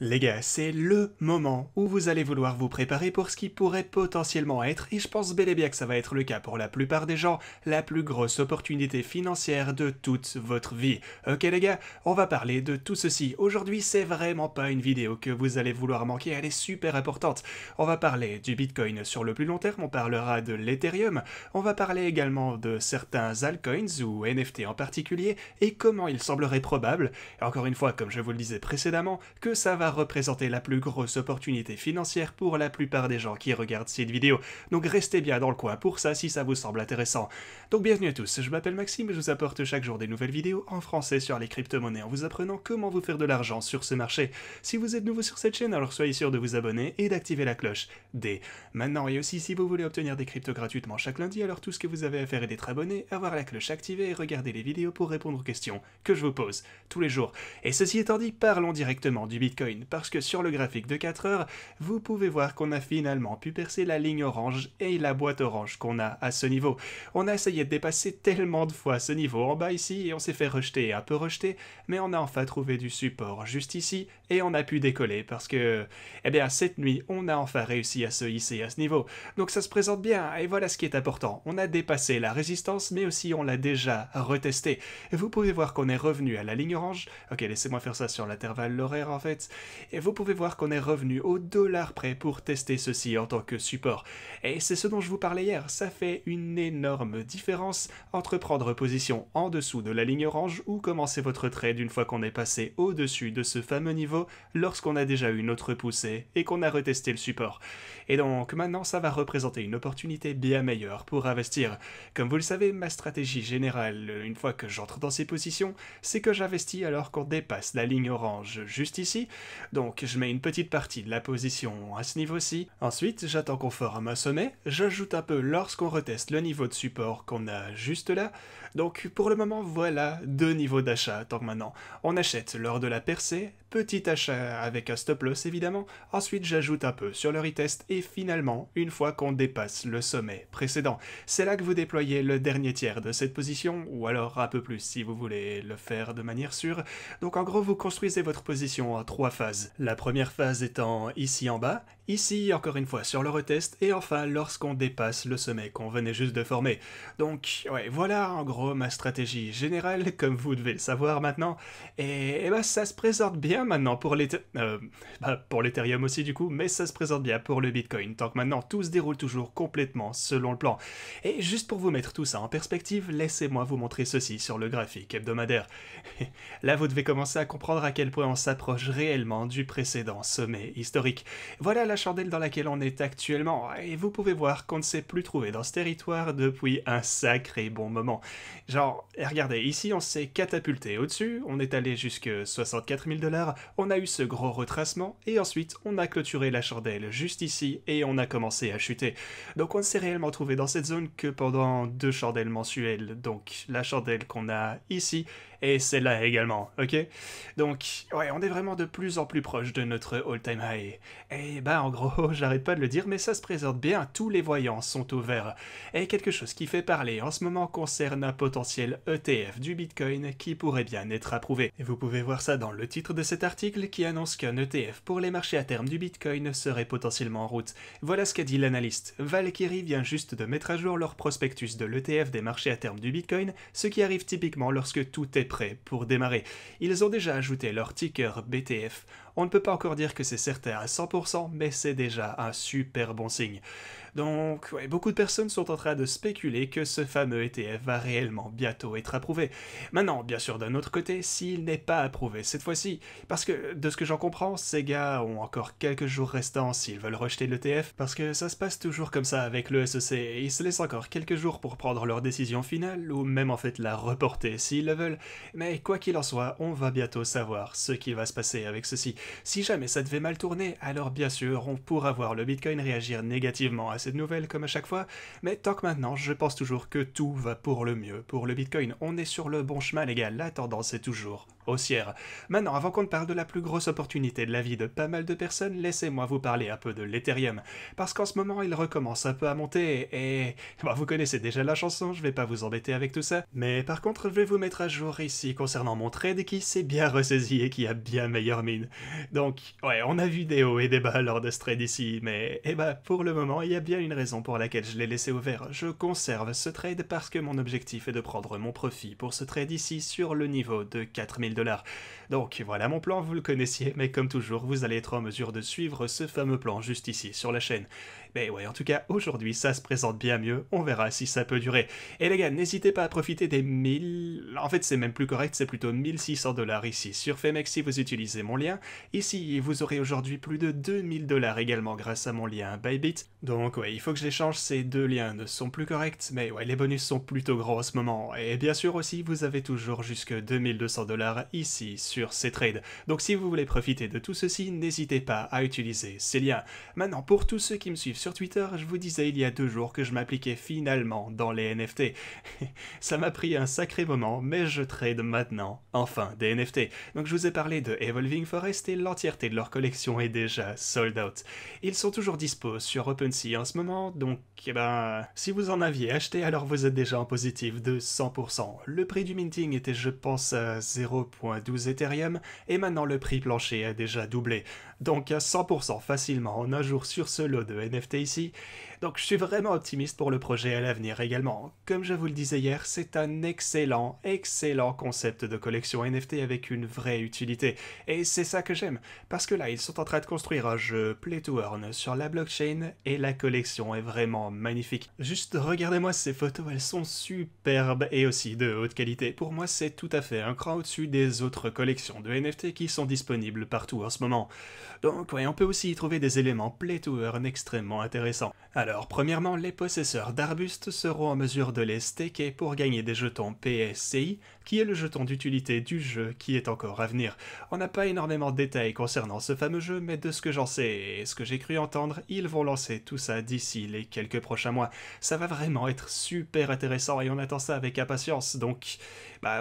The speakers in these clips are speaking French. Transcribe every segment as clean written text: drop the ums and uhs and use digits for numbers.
Les gars, c'est le moment où vous allez vouloir vous préparer pour ce qui pourrait potentiellement être, et je pense bel et bien que ça va être le cas pour la plupart des gens, la plus grosse opportunité financière de toute votre vie. Ok les gars, on va parler de tout ceci. Aujourd'hui, c'est vraiment pas une vidéo que vous allez vouloir manquer, elle est super importante. On va parler du Bitcoin sur le plus long terme, on parlera de l'Ethereum, on va parler également de certains altcoins ou NFT en particulier, et comment il semblerait probable, et encore une fois, comme je vous le disais précédemment, que ça va représenter la plus grosse opportunité financière pour la plupart des gens qui regardent cette vidéo. Donc restez bien dans le coin pour ça si ça vous semble intéressant. Donc bienvenue à tous, je m'appelle Maxime et je vous apporte chaque jour des nouvelles vidéos en français sur les crypto-monnaies en vous apprenant comment vous faire de l'argent sur ce marché. Si vous êtes nouveau sur cette chaîne, alors soyez sûr de vous abonner et d'activer la cloche dès maintenant. Et aussi si vous voulez obtenir des cryptos gratuitement chaque lundi, alors tout ce que vous avez à faire est d'être abonné, avoir la cloche activée et regarder les vidéos pour répondre aux questions que je vous pose tous les jours. Et ceci étant dit, parlons directement du Bitcoin, parce que sur le graphique de 4 heures, vous pouvez voir qu'on a finalement pu percer la ligne orange et la boîte orange qu'on a à ce niveau. On a essayé de dépasser tellement de fois ce niveau en bas ici, et on s'est fait rejeter, un peu rejeter, mais on a enfin trouvé du support juste ici, et on a pu décoller, parce que, eh bien, cette nuit, on a enfin réussi à se hisser à ce niveau. Donc ça se présente bien, et voilà ce qui est important. On a dépassé la résistance, mais aussi on l'a déjà retesté. Vous pouvez voir qu'on est revenu à la ligne orange. Ok, laissez-moi faire ça sur l'intervalle horaire en fait. Et vous pouvez voir qu'on est revenu au dollar près pour tester ceci en tant que support. Et c'est ce dont je vous parlais hier, ça fait une énorme différence entre prendre position en dessous de la ligne orange ou commencer votre trade une fois qu'on est passé au-dessus de ce fameux niveau lorsqu'on a déjà eu notre poussée et qu'on a retesté le support. Et donc maintenant ça va représenter une opportunité bien meilleure pour investir. Comme vous le savez, ma stratégie générale, une fois que j'entre dans ces positions, c'est que j'investis alors qu'on dépasse la ligne orange juste ici. Donc je mets une petite partie de la position à ce niveau-ci. Ensuite, j'attends qu'on forme un sommet. J'ajoute un peu lorsqu'on reteste le niveau de support qu'on a juste là. Donc pour le moment, voilà deux niveaux d'achat. Donc maintenant, on achète lors de la percée. Petit achat avec un stop loss évidemment. Ensuite, j'ajoute un peu sur le retest. Et finalement, une fois qu'on dépasse le sommet précédent, c'est là que vous déployez le dernier tiers de cette position, ou alors un peu plus si vous voulez le faire de manière sûre. Donc en gros, vous construisez votre position en 3 phases. La première phase étant ici en bas, ici encore une fois sur le retest, et enfin lorsqu'on dépasse le sommet qu'on venait juste de former. Donc ouais, voilà en gros ma stratégie générale, comme vous devez le savoir maintenant. Et bah ça se présente bien maintenant pour pour l'Ethereum aussi du coup, mais ça se présente bien pour le Bitcoin, tant que maintenant tout se déroule toujours complètement selon le plan. Et juste pour vous mettre tout ça en perspective, laissez-moi vous montrer ceci sur le graphique hebdomadaire. Là, vous devez commencer à comprendre à quel point on s'approche réellement du précédent sommet historique. Voilà la chandelle dans laquelle on est actuellement, et vous pouvez voir qu'on ne s'est plus trouvé dans ce territoire depuis un sacré bon moment. Genre, regardez, ici on s'est catapulté au-dessus, on est allé jusque 64 000 $, on a eu ce gros retracement, et ensuite on a clôturé la chandelle juste ici, et on a commencé à chuter. Donc on ne s'est réellement trouvé dans cette zone que pendant 2 chandelles mensuelles, donc la chandelle qu'on a ici, et celle-là également, ok? Donc, ouais, on est vraiment de plus en plus proche de notre all-time high. Et bah, en gros, j'arrête pas de le dire, mais ça se présente bien, tous les voyants sont au vert. Et quelque chose qui fait parler en ce moment concerne un potentiel ETF du Bitcoin qui pourrait bien être approuvé. Et vous pouvez voir ça dans le titre de cet article qui annonce qu'un ETF pour les marchés à terme du Bitcoin serait potentiellement en route. Voilà ce qu'a dit l'analyste. Valkyrie vient juste de mettre à jour leur prospectus de l'ETF des marchés à terme du Bitcoin, ce qui arrive typiquement lorsque tout est prêt pour démarrer. Ils ont déjà ajouté leur ticker BTF. On ne peut pas encore dire que c'est certain à 100%, mais c'est déjà un super bon signe. Donc, ouais, beaucoup de personnes sont en train de spéculer que ce fameux ETF va réellement bientôt être approuvé. Maintenant, bien sûr, d'un autre côté, s'il n'est pas approuvé cette fois-ci, parce que, de ce que j'en comprends, ces gars ont encore quelques jours restants s'ils veulent rejeter l'ETF, parce que ça se passe toujours comme ça avec le SEC, et ils se laissent encore quelques jours pour prendre leur décision finale, ou même en fait la reporter s'ils le veulent, mais quoi qu'il en soit, on va bientôt savoir ce qui va se passer avec ceci. Si jamais ça devait mal tourner, alors bien sûr, on pourra voir le Bitcoin réagir négativement à cette nouvelle comme à chaque fois, mais tant que maintenant, je pense toujours que tout va pour le mieux pour le Bitcoin. On est sur le bon chemin les gars, la tendance est toujours haussière. Maintenant, avant qu'on ne parle de la plus grosse opportunité de la vie de pas mal de personnes, laissez-moi vous parler un peu de l'Ethereum. Parce qu'en ce moment, il recommence un peu à monter et... Bon, vous connaissez déjà la chanson, je vais pas vous embêter avec tout ça. Mais par contre, je vais vous mettre à jour ici concernant mon trade qui s'est bien ressaisi et qui a bien meilleure mine. Donc, ouais, on a vu des hauts et des bas lors de ce trade ici, mais pour le moment, il y a bien une raison pour laquelle je l'ai laissé ouvert. Je conserve ce trade parce que mon objectif est de prendre mon profit pour ce trade ici sur le niveau de 4000 $. Donc voilà mon plan, vous le connaissiez, mais comme toujours, vous allez être en mesure de suivre ce fameux plan juste ici sur la chaîne. Mais ouais, en tout cas, aujourd'hui, ça se présente bien mieux, on verra si ça peut durer. Et les gars, n'hésitez pas à profiter des 1000... En fait, c'est même plus correct, c'est plutôt 1600 $ ici sur Femex si vous utilisez mon lien. Ici, vous aurez aujourd'hui plus de 2000 $ également grâce à mon lien Bybit. Donc ouais, il faut que je les change, ces deux liens ne sont plus corrects, mais ouais, les bonus sont plutôt gros en ce moment. Et bien sûr aussi, vous avez toujours jusque 2200 $ ici sur ces trades. Donc si vous voulez profiter de tout ceci, n'hésitez pas à utiliser ces liens. Maintenant, pour tous ceux qui me suivent sur Twitter, je vous disais il y a 2 jours que je m'appliquais finalement dans les NFT. Ça m'a pris un sacré moment, mais je trade maintenant, enfin, des NFT. Donc je vous ai parlé de Evolving Forest et l'entièreté de leur collection est déjà sold out. Ils sont toujours dispo sur OpenSea en ce moment, donc si vous en aviez acheté, alors vous êtes déjà en positif de 100%. Le prix du minting était je pense à 0.12 Ethereum, et maintenant le prix plancher a déjà doublé. Donc à 100% facilement en un jour sur ce lot de NFT ici. Donc je suis vraiment optimiste pour le projet à l'avenir également. Comme je vous le disais hier, c'est un excellent concept de collection NFT avec une vraie utilité. Et c'est ça que j'aime, parce que là ils sont en train de construire un jeu Play to Earn sur la blockchain et la collection est vraiment magnifique. Juste regardez-moi ces photos, elles sont superbes et aussi de haute qualité. Pour moi c'est tout à fait un cran au-dessus des autres collections de NFT qui sont disponibles partout en ce moment. Donc ouais, on peut aussi y trouver des éléments Play to Earn extrêmement intéressants. Alors premièrement, les possesseurs d'arbustes seront en mesure de les staker pour gagner des jetons PSCI, qui est le jeton d'utilité du jeu qui est encore à venir. On n'a pas énormément de détails concernant ce fameux jeu, mais de ce que j'en sais et ce que j'ai cru entendre, ils vont lancer tout ça d'ici les quelques prochains mois. Ça va vraiment être super intéressant et on attend ça avec impatience, donc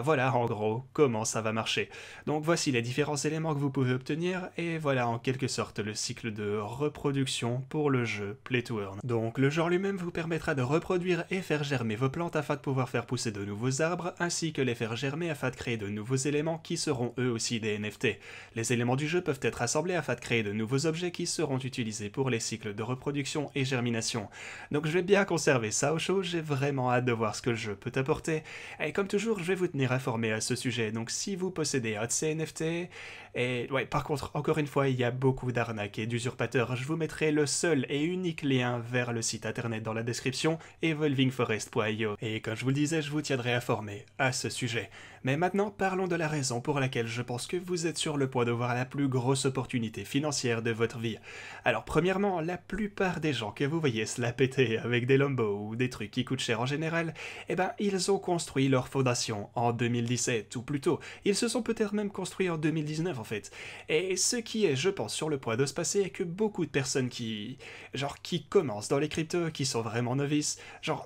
voilà en gros comment ça va marcher. Donc voici les différents éléments que vous pouvez obtenir et voilà en quelque sorte le cycle de reproduction pour le jeu Play to Earn. Donc le genre lui-même vous permettra de reproduire et faire germer vos plantes afin de pouvoir faire pousser de nouveaux arbres, ainsi que les faire germer afin de créer de nouveaux éléments qui seront eux aussi des NFT. Les éléments du jeu peuvent être assemblés afin de créer de nouveaux objets qui seront utilisés pour les cycles de reproduction et germination. Donc je vais bien conserver ça au chaud, j'ai vraiment hâte de voir ce que le jeu peut apporter. Et comme toujours, je vais vous tenir informé à ce sujet, donc si vous possédez un de ces NFT, et ouais, par contre, encore une fois, il y a beaucoup d'arnaques et d'usurpateurs, je vous mettrai le seul et unique lien vers le site internet dans la description, evolvingforest.io, et comme je vous le disais, je vous tiendrai informé à ce sujet. Mais maintenant, parlons de la raison pour laquelle je pense que vous êtes sur le point de voir la plus grosse opportunité financière de votre vie. Alors premièrement, la plupart des gens que vous voyez se la péter avec des Lambo ou des trucs qui coûtent cher en général, ils ont construit leur fondation en 2017, ou plutôt, ils se sont peut-être même construits en 2019 en fait. Et ce qui est, je pense, sur le point de se passer est que beaucoup de personnes qui commencent dans les cryptos, qui sont vraiment novices,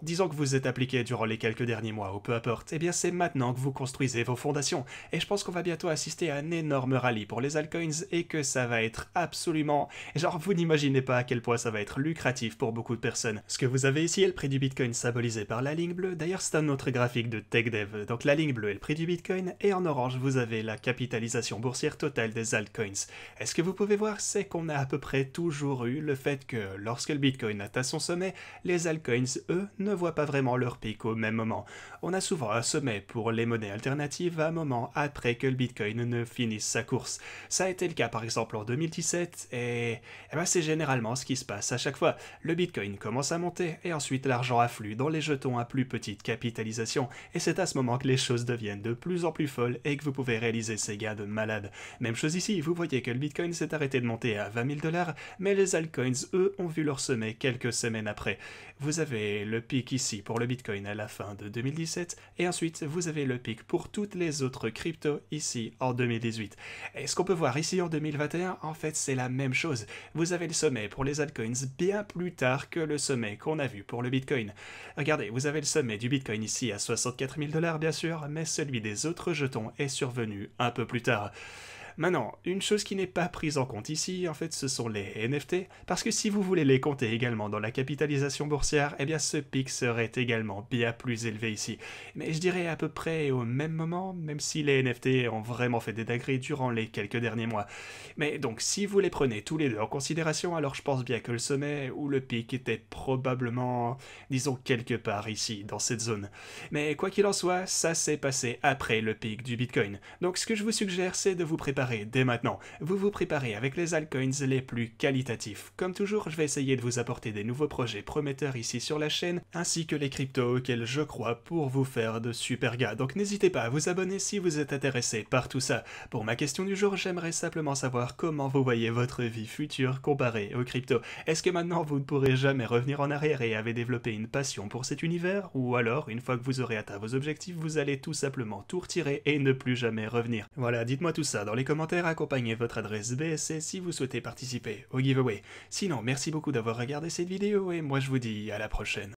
disons que vous êtes appliqué durant les quelques derniers mois ou peu importe, c'est maintenant que vous construisez vos fondations. Et je pense qu'on va bientôt assister à un énorme rallye pour les altcoins et que ça va être absolument... vous n'imaginez pas à quel point ça va être lucratif pour beaucoup de personnes. Ce que vous avez ici est le prix du Bitcoin symbolisé par la ligne bleue. D'ailleurs, c'est un autre graphique de TechDev. Donc la ligne bleue est le prix du Bitcoin et en orange, vous avez la capitalisation boursière totale des altcoins. Et ce que vous pouvez voir, c'est qu'on a à peu près toujours eu le fait que lorsque le Bitcoin atteint son sommet, les altcoins, eux, ne voient pas vraiment leur pic au même moment. On a souvent un sommet pour les monnaies alternatives à un moment après que le Bitcoin ne finisse sa course. Ça a été le cas par exemple en 2017 et c'est généralement ce qui se passe à chaque fois. Le Bitcoin commence à monter et ensuite l'argent afflue dans les jetons à plus petite capitalisation et c'est à ce moment que les choses deviennent de plus en plus folles et que vous pouvez réaliser ces gains de malade. Même chose ici, vous voyez que le Bitcoin s'est arrêté de monter à 20 000 $, mais les altcoins, eux, ont vu leur sommet quelques semaines après. Vous avez le pic ici pour le Bitcoin à la fin de 2017 et ensuite vous avez le pic pour pour toutes les autres cryptos ici en 2018. Et ce qu'on peut voir ici en 2021, en fait c'est la même chose. Vous avez le sommet pour les altcoins bien plus tard que le sommet qu'on a vu pour le Bitcoin. Regardez, vous avez le sommet du Bitcoin ici à 64 000 $ bien sûr, mais celui des autres jetons est survenu un peu plus tard. Maintenant, une chose qui n'est pas prise en compte ici, en fait, ce sont les NFT, parce que si vous voulez les compter également dans la capitalisation boursière, eh bien ce pic serait également bien plus élevé ici. Mais je dirais à peu près au même moment, même si les NFT ont vraiment fait des dingueries durant les quelques derniers mois. Mais donc, si vous les prenez tous les deux en considération, alors je pense bien que le sommet ou le pic était probablement, disons, quelque part ici, dans cette zone. Mais quoi qu'il en soit, ça s'est passé après le pic du Bitcoin. Donc ce que je vous suggère, c'est de vous préparer dès maintenant. Vous vous préparez avec les altcoins les plus qualitatifs. Comme toujours, je vais essayer de vous apporter des nouveaux projets prometteurs ici sur la chaîne, ainsi que les cryptos auxquels je crois pour vous faire de super gains. Donc n'hésitez pas à vous abonner si vous êtes intéressé par tout ça. Pour ma question du jour, j'aimerais simplement savoir comment vous voyez votre vie future comparée aux cryptos. Est-ce que maintenant vous ne pourrez jamais revenir en arrière et avez développé une passion pour cet univers? Ou alors, une fois que vous aurez atteint vos objectifs, vous allez tout simplement tout retirer et ne plus jamais revenir? Voilà, dites-moi tout ça dans les commentaires, accompagnez votre adresse BSC si vous souhaitez participer au giveaway. Sinon, merci beaucoup d'avoir regardé cette vidéo et moi je vous dis à la prochaine.